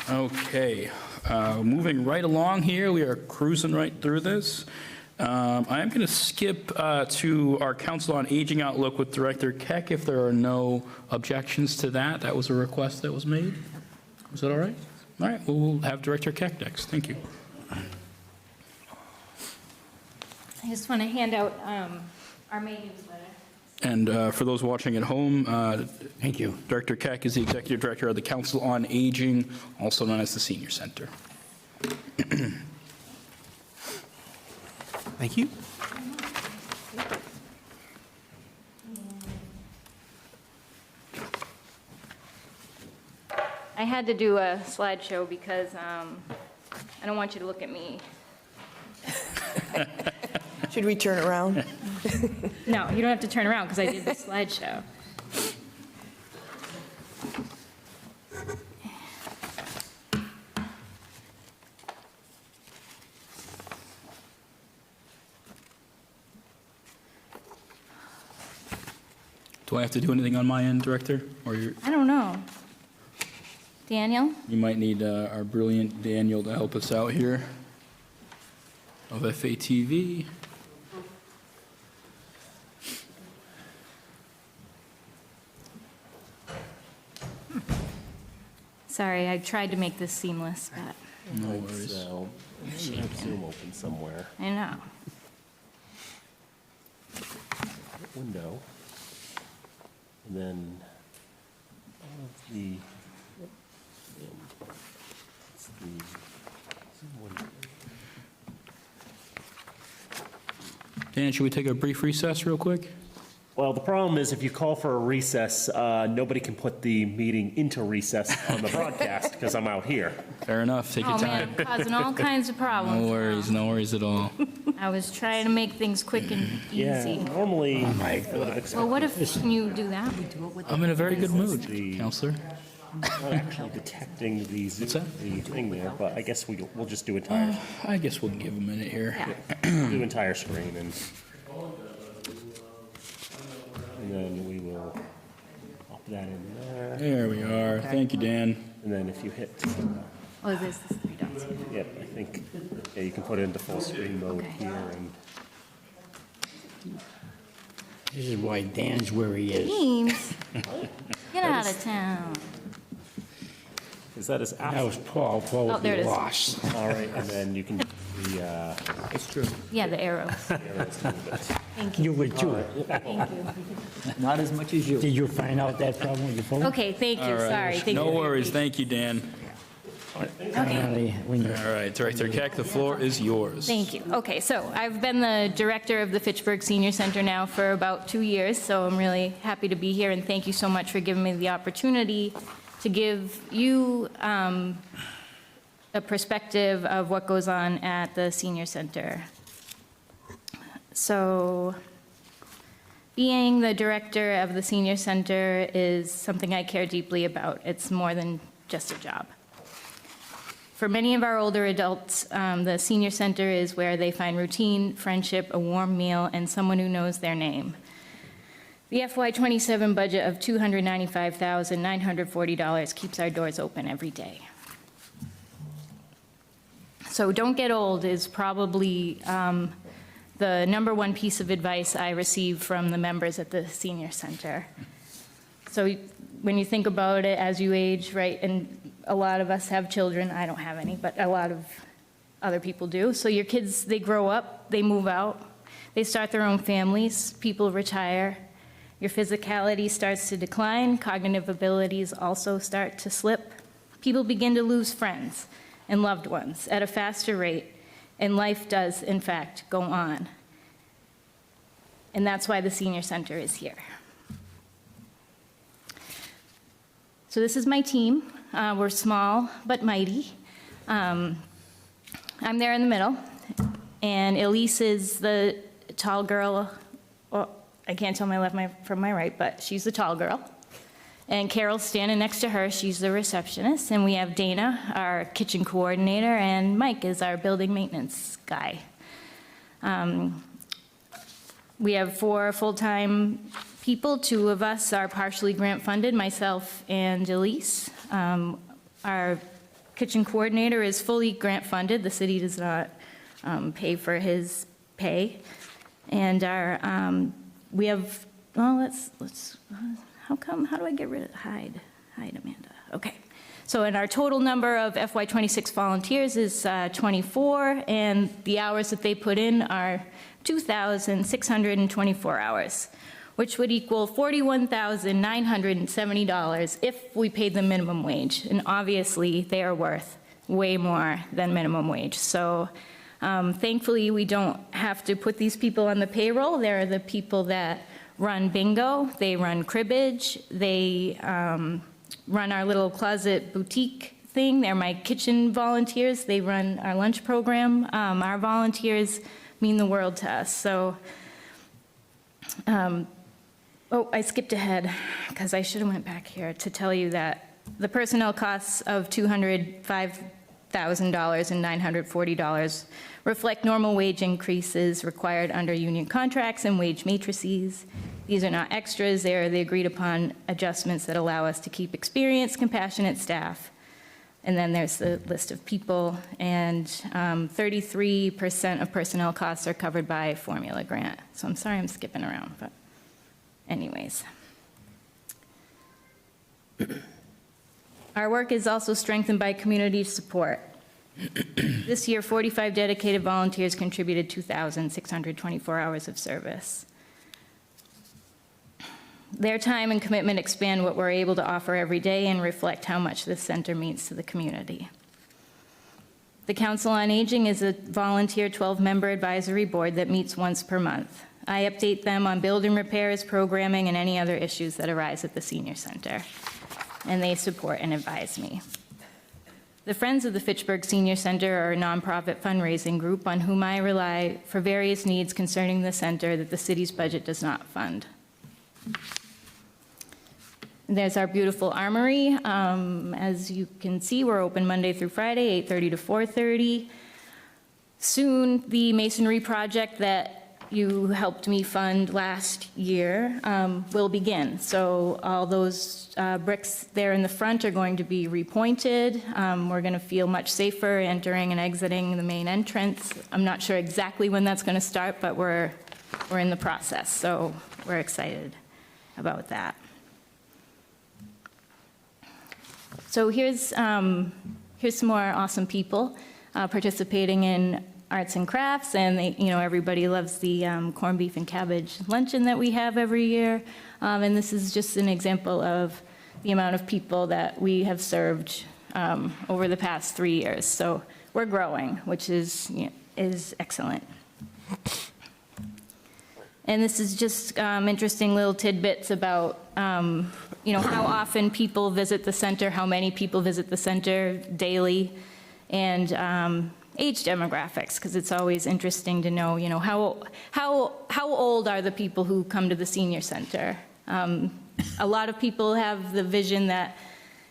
Okay, moving right along here, we are cruising right through this. I am going to skip to our Council on Aging Outlook with Director Keck if there are no objections to that. That was a request that was made. Is that all right? All right, well, we'll have Director Keck next. Thank you. I just want to hand out our May newsletter. And for those watching at home, Thank you. Director Keck is the Executive Director of the Council on Aging, also known as the Senior Center. Thank you. I had to do a slideshow because I don't want you to look at me. Should we turn around? No, you don't have to turn around because I did the slideshow. Do I have to do anything on my end, Director? Or I don't know. Daniel? you might need our brilliant Daniel to help us out here of FATV. Sorry, I tried to make this seamless, but No worries. So, I have Zoom open somewhere. I know. Window. And then all of the, it's the Zoom window. Dan, should we take a brief recess real quick? Well, the problem is if you call for a recess, nobody can put the meeting into recess on the broadcast because I'm out here. Fair enough, take your Oh, time. man, causing all kinds of problems. No worries at all. I was trying to make things quick and Yeah, easy. normally, Well, what if you do that? I'm in a very good mood, The- Counselor. not actually detecting the What's that? the thing there, but I guess we'll just do entire, I guess we'll give a minute here. Yeah. do entire screen and then we will pop that in there. There we are. Thank you, Dan. And then if you hit, Oh, there's the three dots here. yep, I think, yeah, you can put it into full screen mode Okay. here and, This is why Dan's where he is. James, get out of town. is that his That app? was Paul. Paul Oh, would there it be is. lost. All right, and then you can, the, It's true. Yeah, the arrows. arrows to move it. Thank you. You would too. Thank you. Not as much as you. Did you find out that problem with your phone? Okay, thank you. All right. Sorry. Thank No you. worries. Thank you, Dan. When you- All right, Director Keck, the floor is yours. Thank you. Okay, so I've been the director of the Fitchburg Senior Center now for about 2 years, so I'm really happy to be here, and thank you so much for giving me the opportunity to give you a perspective of what goes on at the senior center. So, being the director of the senior center is something I care deeply about. It's more than just a job. For many of our older adults, the senior center is where they find routine, friendship, a warm meal, and someone who knows their name. The FY27 budget of $295,940 keeps our doors open every day. So don't get old is probably the number one piece of advice I receive from the members at the senior center. So when you think about it as you age, right, and a lot of us have children, I don't have any, but a lot of other people do. So your kids, they grow up, they move out, they start their own families, people retire, your physicality starts to decline, cognitive abilities also start to slip. People begin to lose friends and loved ones at a faster rate, and life does, in fact, go on. And that's why the senior center is here. So this is my team. We're small but mighty. I'm there in the middle, and Elise is the tall girl. Well, I can't tell my left from my right, but she's the tall girl. And Carol's standing next to her. She's the receptionist. And we have Dana, our kitchen coordinator, and Mike is our building maintenance guy. We have 4 full-time people. 2 of us are partially grant-funded, myself and Elise. Our kitchen coordinator is fully grant-funded. The city does not pay for his pay. And we have, well, how do I get rid of, hide, Amanda? Okay. So in our total number of FY26 volunteers is 24, and the hours that they put in are 2,624 hours, which would equal $41,970 if we paid them minimum wage. And obviously, they are worth way more than minimum wage. So thankfully, we don't have to put these people on the payroll. They're the people that run bingo, they run cribbage, they run our little closet boutique thing. They're my kitchen volunteers. They run our lunch program. Our volunteers mean the world to us. So, oh, I skipped ahead because I should have went back here to tell you that the personnel costs of $205,940 reflect normal wage increases required under union contracts and wage matrices. These are not extras, they are the agreed upon adjustments that allow us to keep experienced, compassionate staff. And then there's the list of people, and 33% of personnel costs are covered by formula grant. So I'm sorry I'm skipping around, but anyways. Our work is also strengthened by community support. This year, 45 dedicated volunteers contributed 2,624 hours of service. Their time and commitment expand what we're able to offer every day and reflect how much this center means to the community. The Council on Aging is a volunteer 12-member advisory board that meets once per month. I update them on building repairs, programming, and any other issues that arise at the senior center, and they support and advise me. The Friends of the Fitchburg Senior Center are a nonprofit fundraising group on whom I rely for various needs concerning the center that the city's budget does not fund. There's our beautiful armory. As you can see, we're open Monday through Friday, 8:30 to 4:30. Soon, the masonry project that you helped me fund last year will begin. So all those bricks there in the front are going to be repointed. We're going to feel much safer entering and exiting the main entrance. I'm not sure exactly when that's going to start, but we're in the process, so we're excited about that. So here's some more awesome people participating in arts and crafts, and everybody loves the corned beef and cabbage luncheon that we have every year. And this is just an example of the amount of people that we have served over the past 3 years. So we're growing, which is excellent. And this is just interesting little tidbits about, how often people visit the center, how many people visit the center daily, and age demographics, because it's always interesting to know, how old are the people who come to the senior center. A lot of people have the vision that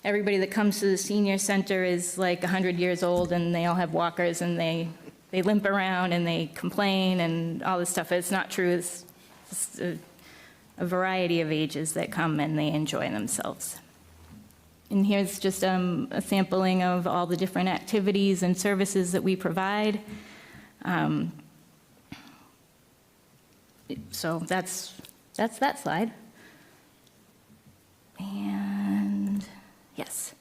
everybody that comes to the senior center is like 100 years old, and they all have walkers, and they limp around and they complain and all this stuff. It's not true. It's a variety of ages that come and they enjoy themselves. And here's just a sampling of all the different activities and services that we provide. So that's that slide. And yes.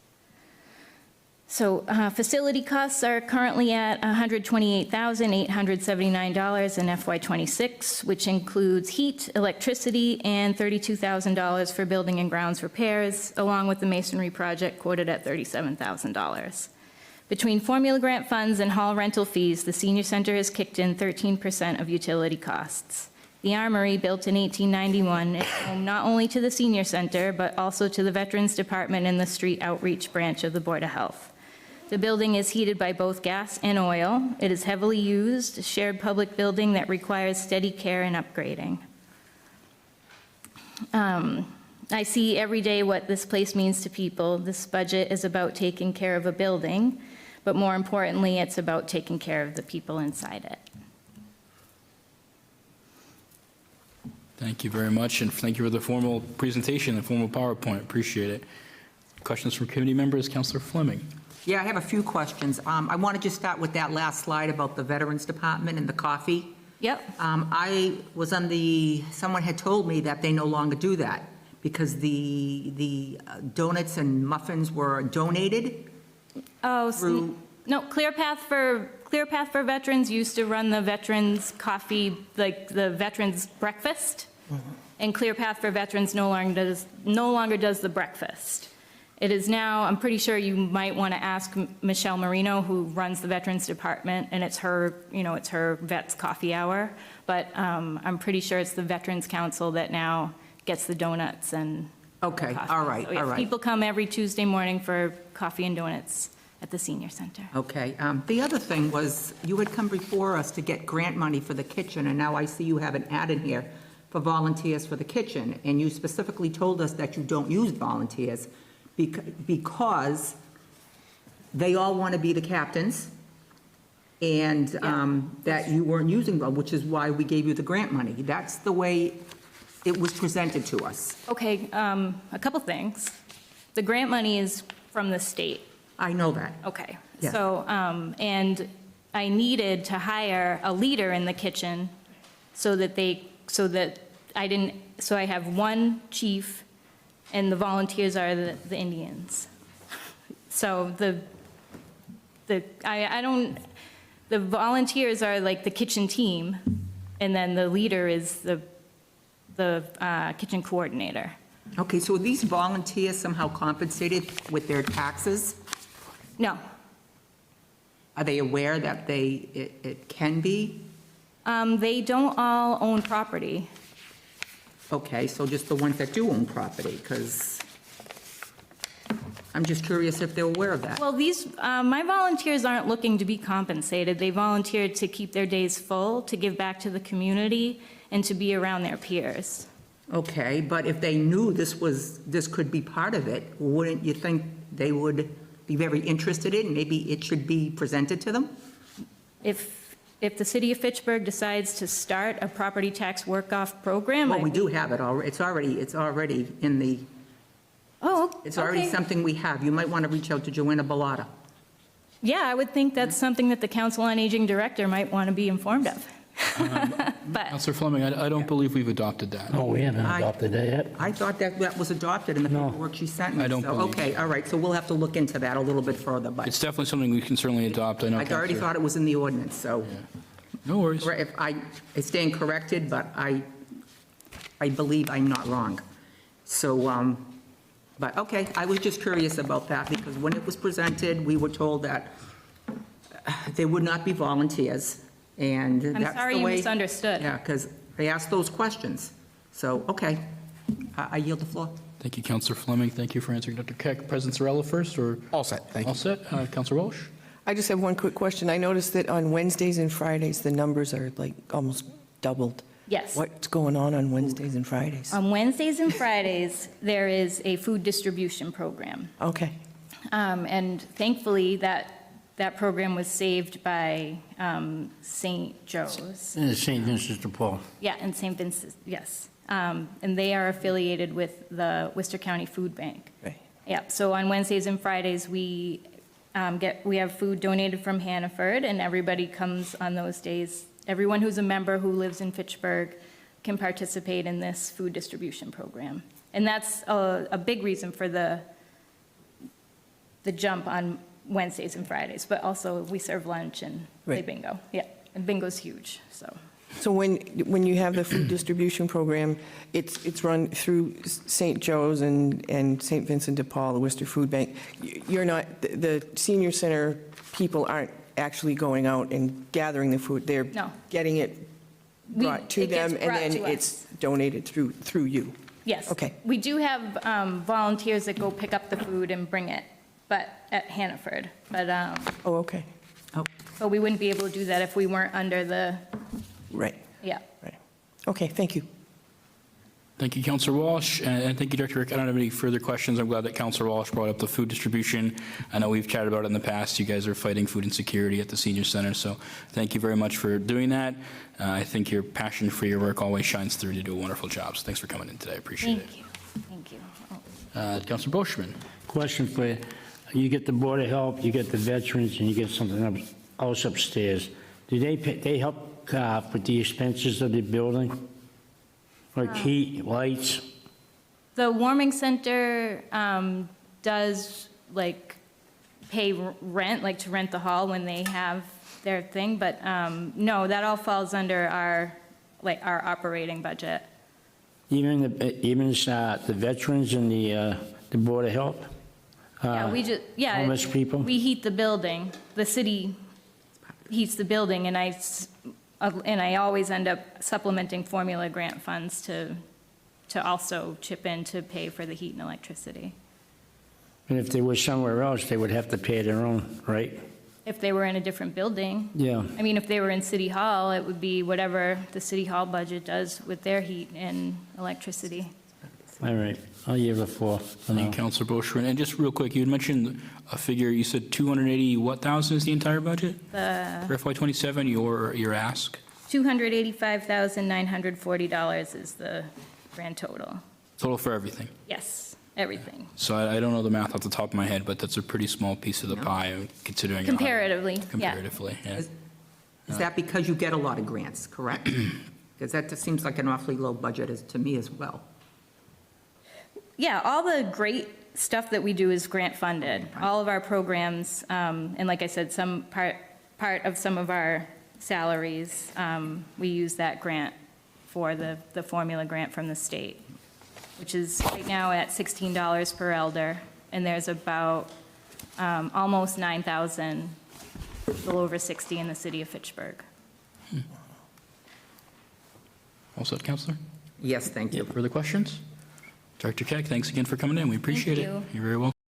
So facility costs are currently at $128,879 in FY26, which includes heat, electricity, and $32,000 for building and grounds repairs, along with the masonry project quoted at $37,000. Between formula grant funds and hall rental fees, the senior center has kicked in 13% of utility costs. The Armory, built in 1891, is home not only to the senior center, but also to the Veterans Department and the Street Outreach Branch of the Board of Health. The building is heated by both gas and oil. It is heavily used, a shared public building that requires steady care and upgrading. I see every day what this place means to people. This budget is about taking care of a building, but more importantly, it's about taking care of the people inside it. Thank you very much, and thank you for the formal presentation, the formal PowerPoint. Appreciate it. Questions from committee members? Councilor Fleming. Yeah, I have a few questions. I want to just start with that last slide about the Veterans Department and the coffee. Yep. I was someone had told me that they no longer do that because the donuts and muffins were donated. Oh, Through- no, Clear Path for Veterans used to run the veterans coffee, like the veterans breakfast. And Clear Path for Veterans no longer does the breakfast. It is now, I'm pretty sure you might want to ask Michelle Marino, who runs the Veterans Department, and it's her, it's her Vets Coffee Hour. But I'm pretty sure it's the Veterans Council that now gets the donuts and Okay, coffee. all right, So, yeah, all right. People come every Tuesday morning for coffee and donuts at the senior center. Okay. The other thing was, you had come before us to get grant money for the kitchen, and now I see you have an ad in here for volunteers for the kitchen, and you specifically told us that you don't use volunteers because they all want to be the captains, and that you weren't using them, which is why we gave you the grant money. That's the way it was presented to us. Okay, a couple things. The grant money is from the state. I know that. Okay. Yeah. So, and I needed to hire a leader in the kitchen so that I have one chief and the volunteers are the Indians. So the volunteers are like the kitchen team, and then the leader is the kitchen coordinator. Okay, so are these volunteers somehow compensated with their taxes? No, Are they aware that it can be? they don't all own property. Okay, so just the ones that do own property, because I'm just curious if they're aware of that. Well, my volunteers aren't looking to be compensated. They volunteered to keep their days full, to give back to the community, and to be around their peers. Okay, but if they knew this could be part of it, wouldn't you think they would be very interested in, maybe it should be presented to them? If the city of Fitchburg decides to start a property tax work-off program, Well, we do have it already, it's already in the, Oh, it's already okay. something we have. You might want to reach out to Joanna Bellata. Yeah, I would think that's something that the Council on Aging Director might want to be informed of. But, Counselor Fleming, I don't believe we've adopted that. No, we haven't adopted that yet. I thought that was adopted in the No. paperwork she sent me. I don't So, believe okay, all right, so we'll have to look into that a little bit further, but It's definitely something we can certainly adopt. I know. I already Counselor- thought it was in the ordinance, so. No worries. If I stand corrected, but I believe I'm not wrong. So, but, okay, I was just curious about that, because when it was presented, we were told that there would not be volunteers, and that's the way. I'm sorry you misunderstood. Yeah, because they asked those questions. So, okay, I yield the floor. Thank you, Counselor Fleming. Thank you for answering Dr. Keck. President Zarella first, or? All set, thank All you. set. Counselor Walsh? I just have one quick question. I noticed that on Wednesdays and Fridays, the numbers are like almost doubled. yes. What's going on Wednesdays and Fridays? On Wednesdays and Fridays, there is a food distribution program. Okay, And thankfully, that program was saved by St. Joe's. St. Vincent de Paul. Yeah, and St. Vincent, yes. And they are affiliated with the Worcester County Food Bank. right. Yeah, so on Wednesdays and Fridays, we have food donated from Hannaford, and everybody comes on those days. Everyone who's a member who lives in Fitchburg can participate in this food distribution program. And that's a big reason for the jump on Wednesdays and Fridays, but also we serve lunch and play Right. bingo. Yeah, and bingo's huge, so. So when you have the food distribution program, it's run through St. Joe's and St. Vincent de Paul, the Worcester Food Bank. You're not, the senior center people aren't actually going out and gathering the food. They're No. getting it brought to It gets them, and brought then to us. it's donated through you. Yes. Okay. We do have volunteers that go pick up the food and bring it, but at Hannaford. But Oh, okay, we wouldn't be able to do that if we weren't under the, right, yeah. right. Okay, thank you. Thank you, Counselor Walsh, and thank you, Dr. Rick. I don't have any further questions. I'm glad that Counselor Walsh brought up the food distribution. I know we've chatted about it in the past. You guys are fighting food insecurity at the senior center, so thank you very much for doing that. I think your passion for your work always shines through. You do a wonderful job, so thanks for coming in today. I appreciate Thank you, thank you. Oh. it. Counselor Boschman. Question for you. you get the Board of Health, you get the veterans, and you get something else upstairs. Do they help with the expenses of the building? Like heat, lights? The warming center does like pay rent, like to rent the hall when they have their thing, but no, that all falls under our operating budget. Even the veterans and the Board of Health? Yeah, Homeless people? we heat the building. The city heats the building, and I always end up supplementing formula grant funds to also chip in to pay for the heat and electricity. And if they were somewhere else, they would have to pay their own, right? If they were in a different building. Yeah. I mean, if they were in City Hall, it would be whatever the City Hall budget does with their heat and electricity. All right, I'll yield the floor for Thank you, now. Counselor Boishman. And just real quick, you had mentioned a figure, you said 280 what thousand is the entire budget? For FY '27, your ask? $285,940 is the grand total. Total for everything. Yes, everything. So I don't know the math off the top of my head, but that's a pretty small piece of the pie, considering. Comparatively, yeah. Comparatively, yeah. Is that because you get a lot of grants, correct? Because that just seems like an awfully low budget to me as well. Yeah, all the great stuff that we do is grant funded. All of our programs, and like I said, some part of some of our salaries, we use that grant for the formula grant from the state, which is right now at $16 per elder, and there's about almost 9,000, a little over 60 in the city of Fitchburg. All set, Counselor? Yes, thank you. Further questions? Director Keck, thanks again for coming in. We appreciate it. you. You're very welcome.